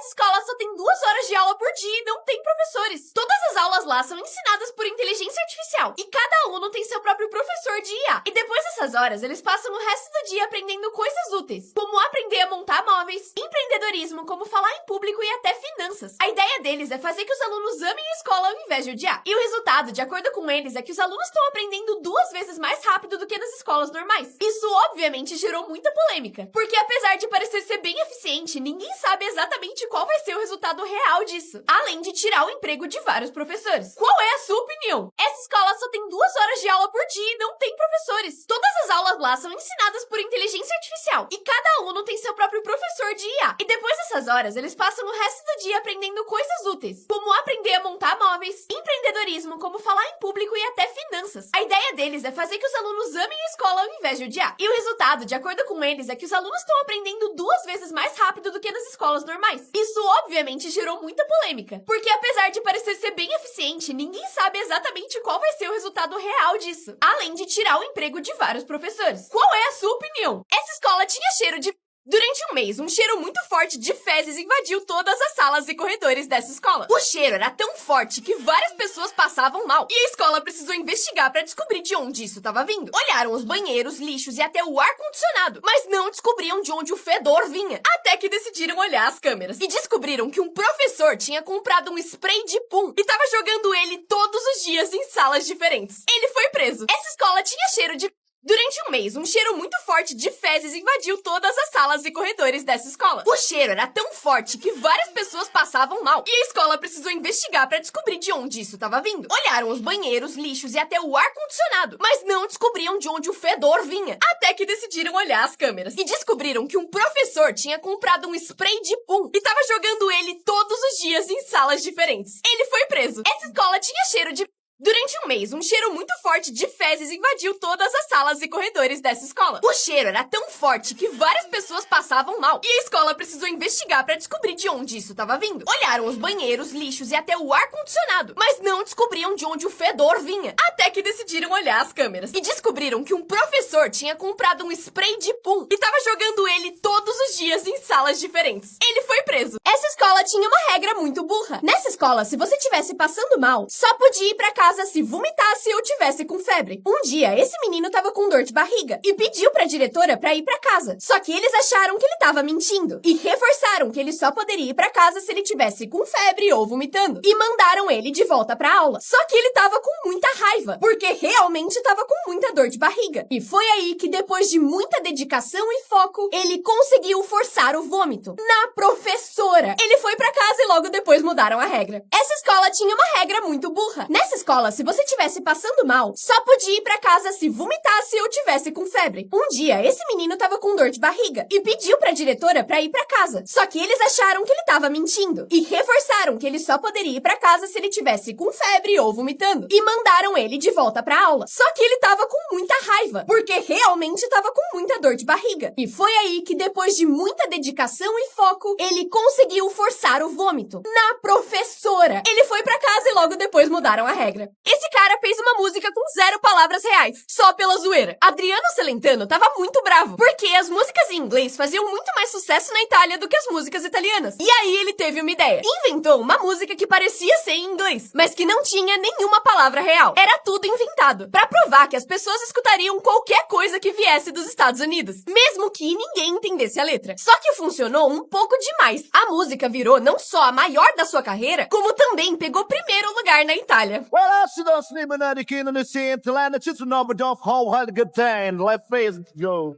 Essa escola só tem 2 horas de aula por dia e não tem professores. Todas as aulas lá são ensinadas por inteligência artificial e cada aluno tem seu próprio professor de IA. E depois dessas horas, eles passam o resto do dia aprendendo coisas úteis, como aprender a montar móveis, empreendedorismo, como falar em público e até finanças. A ideia deles é fazer que os alunos amem a escola ao invés de odiar. E o resultado, de acordo com eles, é que os alunos estão aprendendo 2 vezes mais rápido do que nas escolas normais. Isso, obviamente, gerou muita polêmica, porque apesar de parecer ser bem eficiente, ninguém sabe exatamente qual vai ser o resultado real disso, além de tirar o emprego de vários professores. Qual é a sua opinião? Essa escola só tem 2 horas de aula por dia e não tem professores. Todas as aulas lá são ensinadas por inteligência artificial e cada aluno tem seu próprio professor de IA. E depois dessas horas, eles passam o resto do dia aprendendo coisas úteis, como aprender a montar móveis, empreendedorismo, como falar em público e até finanças. A ideia deles é fazer que os alunos amem a escola ao invés de odiar. E o resultado, de acordo com eles, é que os alunos estão aprendendo 2 vezes mais rápido do que nas escolas normais. Isso, obviamente, gerou muita polêmica, porque apesar de parecer ser bem eficiente, ninguém sabe exatamente qual vai ser o resultado real disso, além de tirar o emprego de vários professores. Qual é a sua opinião? Essa escola tinha cheiro de... Durante um mês, um cheiro muito forte de fezes invadiu todas as salas e corredores dessa escola. O cheiro era tão forte que várias pessoas passavam mal, e a escola precisou investigar para descobrir de onde isso estava vindo. Olharam os banheiros, lixos e até o ar-condicionado, mas não descobriam de onde o fedor vinha, até que decidiram olhar as câmeras. E descobriram que um professor tinha comprado um spray de pum e estava jogando ele todos os dias em salas diferentes. Ele foi preso. Essa escola tinha cheiro de... Durante um mês, um cheiro muito forte de fezes invadiu todas as salas e corredores dessa escola. O cheiro era tão forte que várias pessoas passavam mal, e a escola precisou investigar para descobrir de onde isso estava vindo. Olharam os banheiros, lixos e até o ar-condicionado, mas não descobriam de onde o fedor vinha, até que decidiram olhar as câmeras. E descobriram que um professor tinha comprado um spray de pum e estava jogando ele todos os dias em salas diferentes. Ele foi preso. Essa escola tinha cheiro de... Durante um mês, um cheiro muito forte de fezes invadiu todas as salas e corredores dessa escola. O cheiro era tão forte que várias pessoas passavam mal, e a escola precisou investigar para descobrir de onde isso estava vindo. Olharam os banheiros, lixos e até o ar-condicionado, mas não descobriam de onde o fedor vinha, até que decidiram olhar as câmeras. E descobriram que um professor tinha comprado um spray de pum e estava jogando ele todos os dias em salas diferentes. Ele foi preso. Essa escola tinha uma regra muito burra. Nessa escola, se você estivesse passando mal, só podia ir para casa se vomitasse ou tivesse com febre. Um dia, esse menino tava com dor de barriga e pediu pra diretora pra ir pra casa. Só que eles acharam que ele tava mentindo e reforçaram que ele só poderia ir pra casa se ele tivesse com febre ou vomitando. E mandaram ele de volta pra aula. Só que ele tava com muita raiva, porque realmente tava com muita dor de barriga. E foi aí que, depois de muita dedicação e foco, ele conseguiu forçar o vômito na professora. Ele foi pra casa e logo depois mudaram a regra. Essa escola tinha uma regra muito burra. Nessa escola, se você estivesse passando mal, só podia ir pra casa se vomitasse ou tivesse com febre. Um dia, esse menino tava com dor de barriga e pediu pra diretora pra ir pra casa. Só que eles acharam que ele tava mentindo e reforçaram que ele só poderia ir pra casa se ele tivesse com febre ou vomitando. E mandaram ele de volta pra aula. Só que ele tava com muita raiva, porque realmente tava com muita dor de barriga. E foi aí que, depois de muita dedicação e foco, ele conseguiu forçar o vômito na professora. Ele foi pra casa e logo depois mudaram a regra. Esse cara fez uma música com 0 palavras reais, só pela zoeira. Adriano Celentano tava muito bravo, porque as músicas em inglês faziam muito mais sucesso na Itália do que as músicas italianas. E aí ele teve uma ideia. Inventou uma música que parecia ser em inglês, mas que não tinha nenhuma palavra real. Era tudo inventado, pra provar que as pessoas escutariam qualquer coisa que viesse dos Estados Unidos, mesmo que ninguém entendesse a letra. Só que funcionou um pouco demais. A música virou não só a maior da sua carreira, como também pegou primeiro lugar na Itália. Well, I should have sleep in the king in the sea until I just number of how had a good time. Let's face it, go.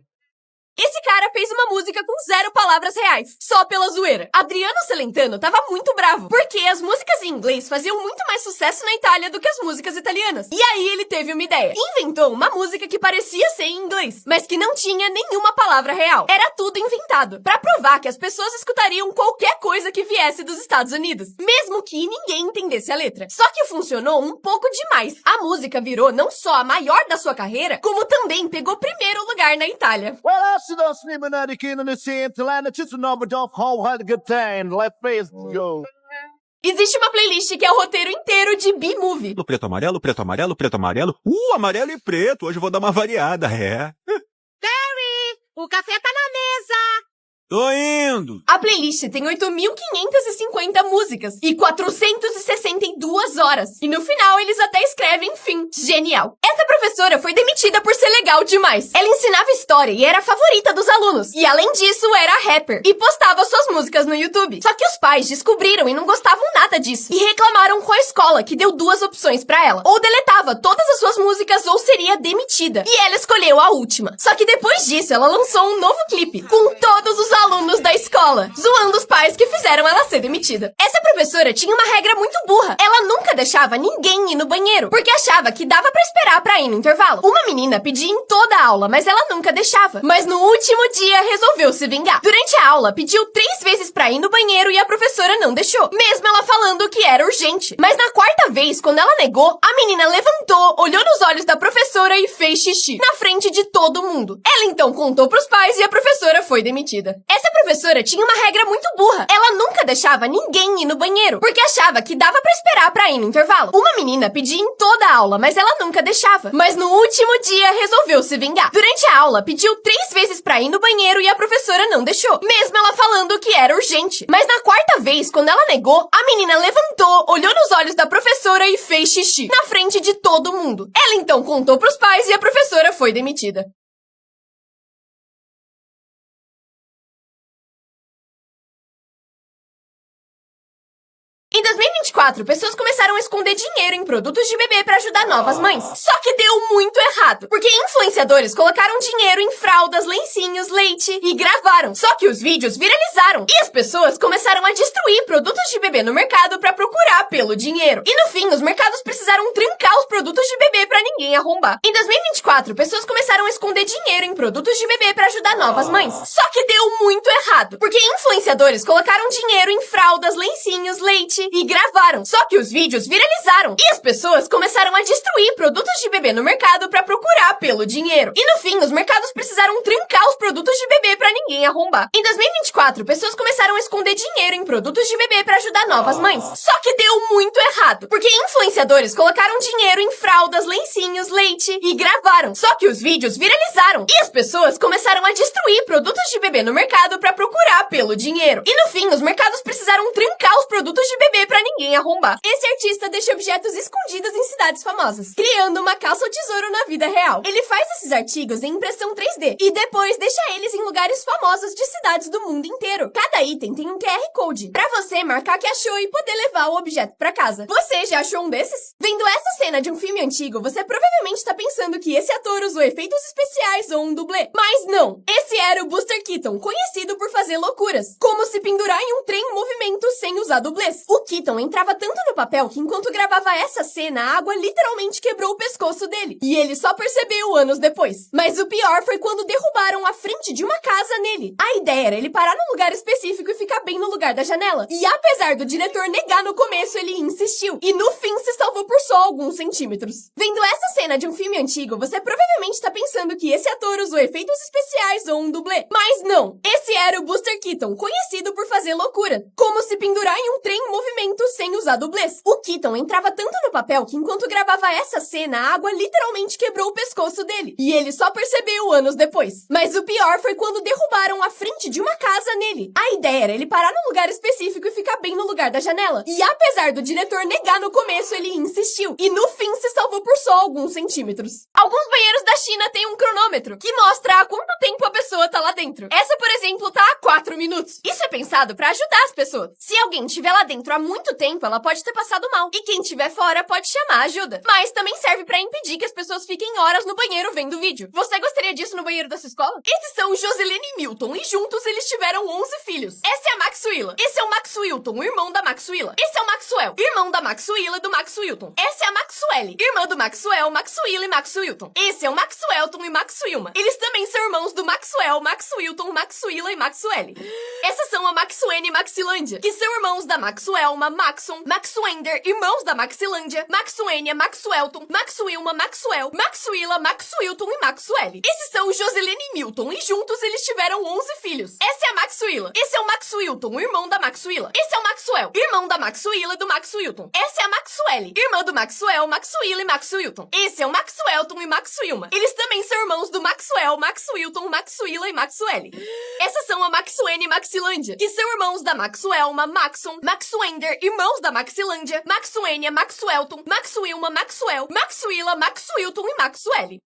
Esse cara fez uma música com 0 palavras reais, só pela zoeira. Adriano Celentano tava muito bravo, porque as músicas em inglês faziam muito mais sucesso na Itália do que as músicas italianas. E aí ele teve uma ideia. Inventou uma música que parecia ser em inglês, mas que não tinha nenhuma palavra real. Era tudo inventado, pra provar que as pessoas escutariam qualquer coisa que viesse dos Estados Unidos, mesmo que ninguém entendesse a letra. Só que funcionou um pouco demais. A música virou não só a maior da sua carreira, como também pegou primeiro lugar na Itália. Well, I should have sleep in the king in the sea until I just number of how had a good time. Let's face it, go. Existe uma playlist que é o roteiro inteiro de B-Movie. Preto, amarelo, preto, amarelo, preto, amarelo. Amarelo e preto. Hoje eu vou dar uma variada, é. O café tá na mesa! Tô indo. A playlist tem 8.550 músicas e 462 horas. E no final eles até escrevem fim. Genial. Essa professora foi demitida por ser legal demais. Ela ensinava história e era a favorita dos alunos. E além disso, era rapper. E postava suas músicas no YouTube. Só que os pais descobriram e não gostavam nada disso. E reclamaram com a escola, que deu duas opções pra ela. Ou deletava todas as suas músicas ou seria demitida. E ela escolheu a última. Só que depois disso, ela lançou um novo clipe com todos os alunos da escola, zoando os pais que fizeram ela ser demitida. Essa professora tinha uma regra muito burra. Ela nunca deixava ninguém ir no banheiro, porque achava que dava pra esperar pra ir no intervalo. Uma menina pedia em toda a aula, mas ela nunca deixava. Mas no último dia resolveu se vingar. Durante a aula, pediu 3 vezes pra ir no banheiro e a professora não deixou, mesmo ela falando que era urgente. Mas na quarta vez, quando ela negou, a menina levantou, olhou nos olhos da professora e fez xixi na frente de todo mundo. Ela então contou pros pais e a professora foi demitida. Essa professora tinha uma regra muito burra. Ela nunca deixava ninguém ir no banheiro, porque achava que dava pra esperar pra ir no intervalo. Uma menina pedia em toda a aula, mas ela nunca deixava. Mas no último dia resolveu se vingar. Durante a aula, pediu 3 vezes pra ir no banheiro e a professora não deixou, mesmo ela falando que era urgente. Mas na quarta vez, quando ela negou, a menina levantou, olhou nos olhos da professora e fez xixi na frente de todo mundo. Ela então contou pros pais e a professora foi demitida. Em 2024, pessoas começaram a esconder dinheiro em produtos de bebê para ajudar novas mães. Só que deu muito errado, porque influenciadores colocaram dinheiro em fraldas, lencinhos, leite e gravaram. Só que os vídeos viralizaram e as pessoas começaram a destruir produtos de bebê no mercado para procurar pelo dinheiro. E no fim, os mercados precisaram trancar os produtos de bebê para ninguém arrombar. Em 2024, pessoas começaram a esconder dinheiro em produtos de bebê para ajudar novas mães. Só que deu muito errado, porque influenciadores colocaram dinheiro em fraldas, lencinhos, leite e gravaram. Só que os vídeos viralizaram e as pessoas começaram a destruir produtos de bebê no mercado para procurar pelo dinheiro. E no fim, os mercados precisaram trancar os produtos de bebê para ninguém arrombar. Em 2024, pessoas começaram a esconder dinheiro em produtos de bebê para ajudar novas mães. Só que deu muito errado, porque influenciadores colocaram dinheiro em fraldas, lencinhos, leite e gravaram. Só que os vídeos viralizaram e as pessoas começaram a destruir produtos de bebê no mercado para procurar pelo dinheiro. E no fim, os mercados precisaram trancar os produtos de bebê pra ninguém arrombar. Esse artista deixa objetos escondidos em cidades famosas, criando uma caça ao tesouro na vida real. Ele faz esses artigos em impressão 3D e depois deixa eles em lugares famosos de cidades do mundo inteiro. Cada item tem um QR Code pra você marcar que achou e poder levar o objeto pra casa. Você já achou um desses? Vendo essa cena de um filme antigo, você provavelmente tá pensando que esse ator usou efeitos especiais ou um dublê. Mas não! Esse era o Buster Keaton, conhecido por fazer loucuras, como se pendurar em um trem em movimento sem usar dublês. O Keaton entrava tanto no papel que enquanto gravava essa cena, a água literalmente quebrou o pescoço dele. E ele só percebeu anos depois. Mas o pior foi quando derrubaram a frente de uma casa nele. A ideia era ele parar num lugar específico e ficar bem no lugar da janela. E apesar do diretor negar no começo, ele insistiu. E no fim se salvou por só alguns centímetros. Vendo essa cena de um filme antigo, você provavelmente tá pensando que esse ator usou efeitos especiais ou um dublê. Mas não! Esse era o Buster Keaton, conhecido por fazer loucura, como se pendurar em um trem em movimento sem usar dublês. O Keaton entrava tanto no papel que enquanto gravava essa cena, a água literalmente quebrou o pescoço dele. E ele só percebeu anos depois. Mas o pior foi quando derrubaram a frente de uma casa nele. A ideia era ele parar num lugar específico e ficar bem no lugar da janela. E apesar do diretor negar no começo, ele insistiu. E no fim se salvou por só alguns centímetros. Alguns banheiros da China têm um cronômetro que mostra há quanto tempo a pessoa tá lá dentro. Essa, por exemplo, tá há 4 minutos. Isso é pensado pra ajudar as pessoas. Se alguém estiver lá dentro há muito tempo, ela pode ter passado mal. E quem estiver fora pode chamar ajuda. Mas também serve pra impedir que as pessoas fiquem horas no banheiro vendo vídeo. Você gostaria disso no banheiro da sua escola? Esses são Joselene e Milton, e juntos eles tiveram 11 filhos. Essa é a Maxwilla. Esse é o Max Wilton, o irmão da Maxwilla. Esse é o Maxwell, irmão da Maxwilla e do Max Wilton. Essa é a Maxwell, irmã do Maxwell, Maxwilla e Max Wilton. Esse é o Maxwelton e Maxwilma. Eles também são irmãos do Maxwell, Max Wilton, Maxwilla e Maxwell. Essas são a Maxwene e Maxilândia, que são irmãos da Maxwelma, Maxon, Maxwender, irmãos da Maxilândia, Maxwenia, Maxwelton, Maxwilma, Maxwell, Maxwilla, Maxwilton e Maxwell. Esses são Joselene e Milton, e juntos eles tiveram 11 filhos. Essa é a Maxwilla. Esse é o Max Wilton, o irmão da Maxwilla. Esse é o Maxwell, irmão da Maxwilla e do Max Wilton. Essa é a Maxwell, irmã do Maxwell, Maxwilla e Max Wilton. Esse é o Maxwellton e Max Wilma. Eles também são irmãos do Maxwell, Max Wilton, Maxwilla e Maxwell. Essas são a Maxwene e Maxilândia, que são irmãos da Maxwelma, Maxon, Maxwender, irmãos da Maxilândia, Maxwenia, Maxwelton, Maxwilma, Maxwell, Maxwilla, Maxwilton e Maxwell.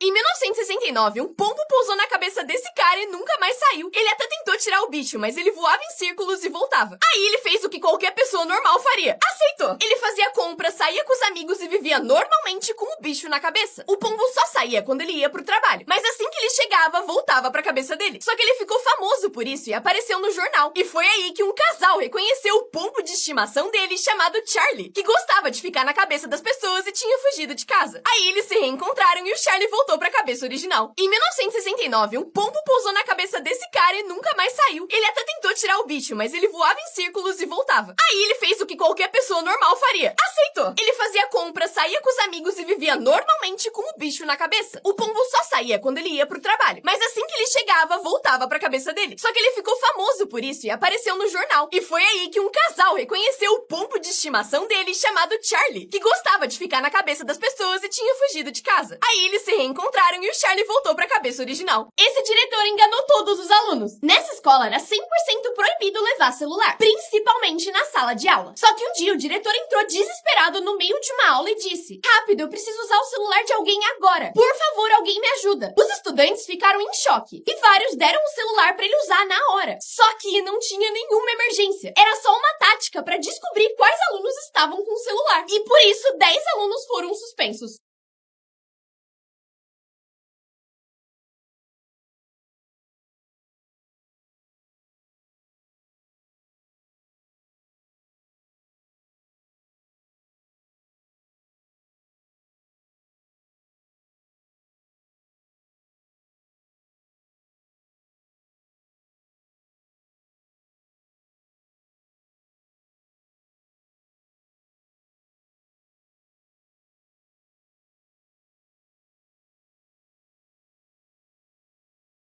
Em 1969, um pombo pousou na cabeça desse cara e nunca mais saiu. Ele até tentou tirar o bicho, mas ele voava em círculos e voltava. Aí ele fez o que qualquer pessoa normal faria. Aceitou! Ele fazia compras, saía com os amigos e vivia normalmente com o bicho na cabeça. O pombo só saía quando ele ia pro trabalho, mas assim que ele chegava, voltava pra cabeça dele. Só que ele ficou famoso por isso e apareceu no jornal. E foi aí que um casal reconheceu o pombo de estimação dele, chamado Charlie, que gostava de ficar na cabeça das pessoas e tinha fugido de casa. Aí eles se reencontraram e o Charlie voltou pra cabeça original. Em 1969, um pombo pousou na cabeça desse cara e nunca mais saiu. Ele até tentou tirar o bicho, mas ele voava em círculos e voltava. Aí ele fez o que qualquer pessoa normal faria. Aceitou! Ele fazia compras, saía com os amigos e vivia normalmente com o bicho na cabeça. O pombo só saía quando ele ia pro trabalho, mas assim que ele chegava, voltava pra cabeça dele. Só que ele ficou famoso por isso e apareceu no jornal. E foi aí que um casal reconheceu o pombo de estimação dele, chamado Charlie, que gostava de ficar na cabeça das pessoas e tinha fugido de casa. Aí eles se reencontraram e o Charlie voltou pra cabeça original. Esse diretor enganou todos os alunos. Nessa escola era 100% proibido levar celular, principalmente na sala de aula. Só que um dia o diretor entrou desesperado no meio de uma aula e disse: "Rápido, eu preciso usar o celular de alguém agora. Por favor, alguém me ajuda." Os estudantes ficaram em choque e vários deram o celular pra ele usar na hora. Só que não tinha nenhuma emergência. Era só uma tática pra descobrir quais alunos estavam com o celular. E por isso 10 alunos foram suspensos.